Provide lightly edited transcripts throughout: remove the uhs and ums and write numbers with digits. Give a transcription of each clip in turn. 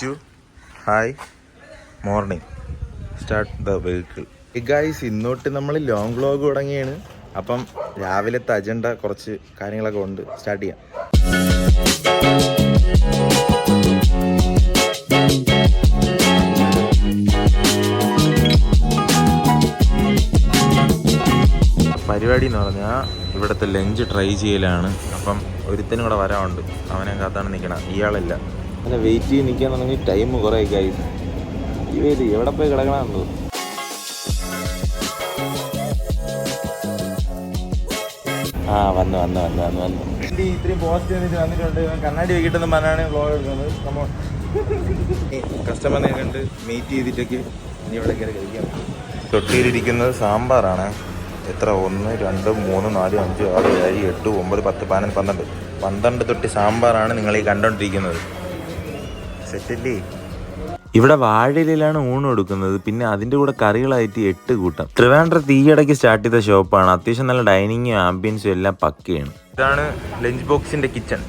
Hi morning start the vehicle. Guys, ഇന്നോട്ട് നമ്മൾ long vlog തുടങ്ങിയാണ്. അപ്പം രാവിലത്തെ അജണ്ട കുറച്ച് കാര്യങ്ങളൊക്കെ ഉണ്ട്. സ്റ്റാർട്ട് ചെയ്യാം. പരിപാടി എന്ന് പറഞ്ഞാൽ ഇവിടുത്തെ ലഞ്ച് ട്രൈ ചെയ്യലാണ്. അപ്പം ഒരുത്തനും കൂടെ വരാനുണ്ട്. അവനെ കാത്താണ് നിൽക്കണം. ഇയാളല്ല, അങ്ങനെ വെയിറ്റ് ചെയ്ത് നിൽക്കാന്നുണ്ടെങ്കിൽ ടൈം കുറേ ഗൈസ്. ഇത് എവിടെ പോയി കിടക്കണമെന്നോ. വന്നു ഇത്രയും പോസ്റ്റ് വന്നിട്ടുണ്ട്. കണ്ണാടി വൈകിട്ടെന്ന് പറഞ്ഞാണ് വ്ലോഗ് എടുക്കുന്നത്. നമ്മൾ കസ്റ്റമറിനെ കണ്ട് മീറ്റ് ചെയ്തിട്ടൊക്കെ ഇനി ഇവിടെ കയറി കഴിക്കാം. തൊട്ടിയിലിരിക്കുന്നത് സാമ്പാറാണ്. എത്ര 1 2 3 4 5 6 7 8 9 10 11 12 തൊട്ടി സാമ്പാറാണ് നിങ്ങൾ ഈ കണ്ടോണ്ടിരിക്കുന്നത്. സെറ്റല്ലേ? ഇവിടെ വാഴയിലാണ് ഊണ് കൊടുക്കുന്നത്. പിന്നെ അതിൻ്റെ കൂടെ കറികളായിട്ട് 8 കൂട്ടം. ട്രിവാൻഡ്രത്ത് ഈ ഇടയ്ക്ക് സ്റ്റാർട്ട് ചെയ്ത ഷോപ്പാണ്. അത്യാവശ്യം നല്ല ഡൈനിങ്ങും ആംബിയൻസും എല്ലാം പക്കയാണ്. ഇതാണ് ലഞ്ച് ബോക്സിന്റെ കിച്ചൺ.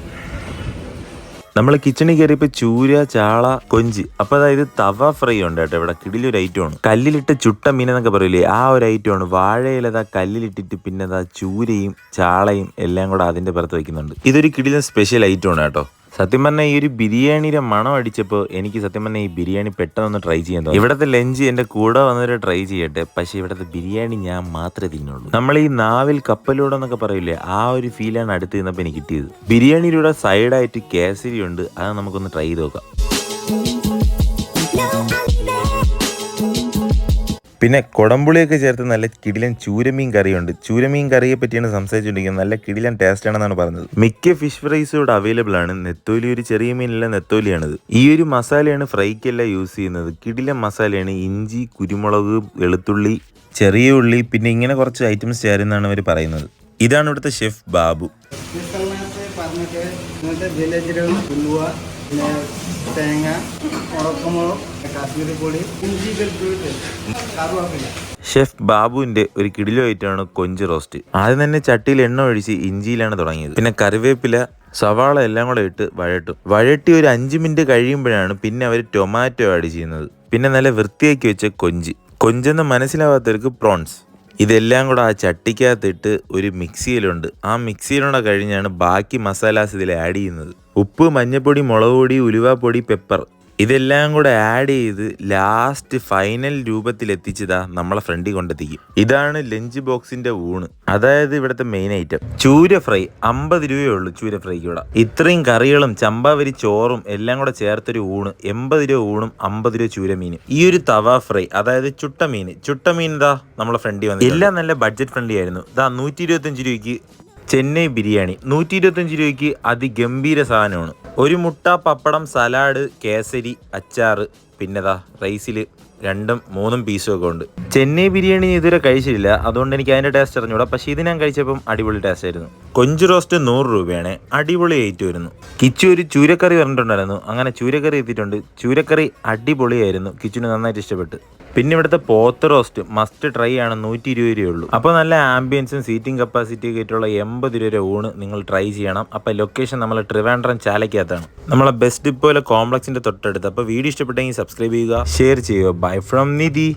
നമ്മൾ കിച്ചണിൽ കയറിയപ്പോൾ ചൂര, ചാള, കൊഞ്ച്. അപ്പോൾ അതായത് തവ ഫ്രൈ ഉണ്ട് കേട്ടോ. ഇവിടെ കിടിലൊരു ഐറ്റമാണ്. കല്ലിലിട്ട് ചുട്ട മീൻ എന്നൊക്കെ പറയില്ലേ, ആ ഒരു ഐറ്റമാണ്. വാഴയിലതാ കല്ലിലിട്ടിട്ട് പിന്നെ അതാ ചൂരയും ചാളയും എല്ലാം കൂടെ അതിൻ്റെ പുറത്ത് വയ്ക്കുന്നുണ്ട്. ഇതൊരു കിടിലൻ സ്പെഷ്യൽ ഐറ്റമാണ് കേട്ടോ. സത്യം പറഞ്ഞാൽ ഈ ഒരു ബിരിയാണിയുടെ മണം അടിച്ചപ്പോൾ എനിക്ക് സത്യം പറഞ്ഞാൽ ഈ ബിരിയാണി പെട്ടെന്ന് ട്രൈ ചെയ്യാൻ തോന്നി. ഇവിടുത്തെ ലഞ്ച് എൻ്റെ കൂടെ വന്നവരെ ട്രൈ ചെയ്യട്ടെ. പക്ഷേ ഇവിടുത്തെ ബിരിയാണി ഞാൻ മാത്രമേ തിന്നുള്ളൂ. നമ്മൾ ഈ നാവിൽ കപ്പലൂടെ എന്നൊക്കെ പറയില്ലേ, ആ ഒരു ഫീലാണ് അടുത്ത് നിന്നപ്പോൾ എനിക്ക് കിട്ടിയത്. ബിരിയാണിയുടെ സൈഡായിട്ട് കേസരി ഉണ്ട്. അത് നമുക്കൊന്ന് ട്രൈ ചെയ്ത് നോക്കാം. പിന്നെ കുടംപുളിയൊക്കെ ചേർത്ത് നല്ല കിടിലൻ ചൂരമീൻ കറിയുണ്ട്. ചൂരമീൻ കറിയെ പറ്റിയാണ് സംസാരിച്ചുകൊണ്ടിരിക്കുന്നത്. നല്ല കിടിലൻ ടേസ്റ്റ് ആണെന്നാണ് പറഞ്ഞത്. മിക്ക ഫിഷ് ഫ്രൈസും ഇവിടെ അവൈലബിൾ ആണ്. നെത്തോലി ഒരു ചെറിയ മീനുള്ള നെത്തോലിയാണിത്. ഈ ഒരു മസാലയാണ് ഫ്രൈക്കെല്ലാം യൂസ് ചെയ്യുന്നത്. കിടിലൻ മസാലയാണ്. ഇഞ്ചി, കുരുമുളക്, വെളുത്തുള്ളി, ചെറിയ ഉള്ളി, പിന്നെ ഇങ്ങനെ കുറച്ച് ഐറ്റംസ് ചേരുന്നതാണ് അവർ പറയുന്നത്. ഇതാണ് ഇവിടുത്തെ ഷെഫ് ബാബു. തേങ്ങ, ഉണക്കമുളക്, കാശ്മീരി പൊടി, ഇഞ്ചി, ഷെഫ് ബാബുവിന്റെ ഒരു കിടിലോ ഐറ്റമാണ് കൊഞ്ച് റോസ്റ്റ്. ആദ്യം തന്നെ ചട്ടിയിൽ എണ്ണ ഒഴിച്ച് ഇഞ്ചിയിലാണ് തുടങ്ങിയത്. പിന്നെ കറിവേപ്പില, സവാള എല്ലാം കൂടെ ഇട്ട് വഴട്ടി ഒരു 5 മിനിറ്റ് കഴിയുമ്പോഴാണ് പിന്നെ അവർ ടൊമാറ്റോ ആഡ് ചെയ്യുന്നത്. പിന്നെ നല്ല വൃത്തിയാക്കി വെച്ച കൊഞ്ചെന്ന് മനസ്സിലാവാത്തവർക്ക് പ്രോൺസ്. ഇതെല്ലാം കൂടെ ആ ചട്ടിക്കകത്തിട്ട് ഒരു മിക്സിയിലുണ്ട്. ആ മിക്സിയിലൂടെ കഴിഞ്ഞാണ് ബാക്കി മസാലാസ് ഇതിൽ ആഡ് ചെയ്യുന്നത്. ഉപ്പ്, മഞ്ഞൾപ്പൊടി, മുളക് പൊടി, ഉലുവാപ്പൊടി, പെപ്പർ ഇതെല്ലാം കൂടെ ആഡ് ചെയ്ത് ലാസ്റ്റ് ഫൈനൽ രൂപത്തിലെത്തിച്ചതാ നമ്മളെ ഫ്രണ്ടിൽ കൊണ്ടെത്തിക്കും. ഇതാണ് ലഞ്ച് ബോക്സിന്റെ ഊണ്. അതായത് ഇവിടുത്തെ മെയിൻ ഐറ്റം ചൂര ഫ്രൈ. 50 രൂപയേ ഉള്ളൂ ചൂര ഫ്രൈക്ക് ഇവിടെ. ഇത്രയും കറികളും ചമ്പാവരി ചോറും എല്ലാം കൂടെ ചേർത്തൊരു ഊണ് 80 രൂപ ഊണും 50 രൂപ ചൂരമീനും. ഈ ഒരു തവ ഫ്രൈ, അതായത് ചുട്ട മീൻ ഇതാ നമ്മളെ ഫ്രണ്ടിൽ വന്നു. എല്ലാം നല്ല ബഡ്ജറ്റ് ഫ്രണ്ട്ലി ആയിരുന്നു. ഇതാ 125 രൂപയ്ക്ക് ചെന്നൈ ബിരിയാണി, 125 രൂപയ്ക്ക് അതിഗംഭീര സാധനമാണ്. ഒരു മുട്ട, പപ്പടം, സലാഡ്, കേസരി, അച്ചാറ്, പിന്നെതാ റൈസിൽ 2 3 പീസും ഒക്കെ ഉണ്ട്. ചെന്നൈ ബിരിയാണി ഇതുവരെ കഴിച്ചിട്ടില്ല, അതുകൊണ്ട് എനിക്ക് അതിൻ്റെ ടേസ്റ്റ് അറിഞ്ഞൂടാ. പക്ഷേ ഇത് ഞാൻ കഴിച്ചപ്പം അടിപൊളി ടേസ്റ്റ് ആയിരുന്നു. കൊഞ്ച് റോസ്റ്റ് 100 രൂപയാണ്. അടിപൊളി ആയിട്ട് വരുന്നു. കിച്ചു ഒരു ചൂരക്കറി പറഞ്ഞിട്ടുണ്ടായിരുന്നു. അങ്ങനെ ചൂരക്കറി എത്തിയിട്ടുണ്ട്. ചൂരക്കറി അടിപൊളിയായിരുന്നു. കിച്ചുന് നന്നായിട്ട് ഇഷ്ടപ്പെട്ടു. പിന്നെ ഇവിടുത്തെ പോത്ത് റോസ്റ്റ് മസ്റ്റ് ട്രൈ ആണ്. 120 രൂപയേ ഉള്ളൂ. അപ്പോൾ നല്ല ആംബിയൻസും സീറ്റിംഗ് കപ്പാസിറ്റി ഒക്കെ ആയിട്ടുള്ള 80 രൂപ ഊണ് നിങ്ങൾ ട്രൈ ചെയ്യണം. അപ്പോൾ ലൊക്കേഷൻ നമ്മൾ ട്രിവാൻഡ്രം ചാലക്കകത്താണ്. നമ്മളെ ബെസ്റ്റ് ഡിപ്പോയിലെ കോംപ്ലക്സിന്റെ തൊട്ടടുത്ത്. അപ്പോൾ വീഡിയോ ഇഷ്ടപ്പെട്ടെങ്കിൽ സബ്സ്ക്രൈബ് ചെയ്യുക, ഷെയർ ചെയ്യുക. Bye from Nidhi.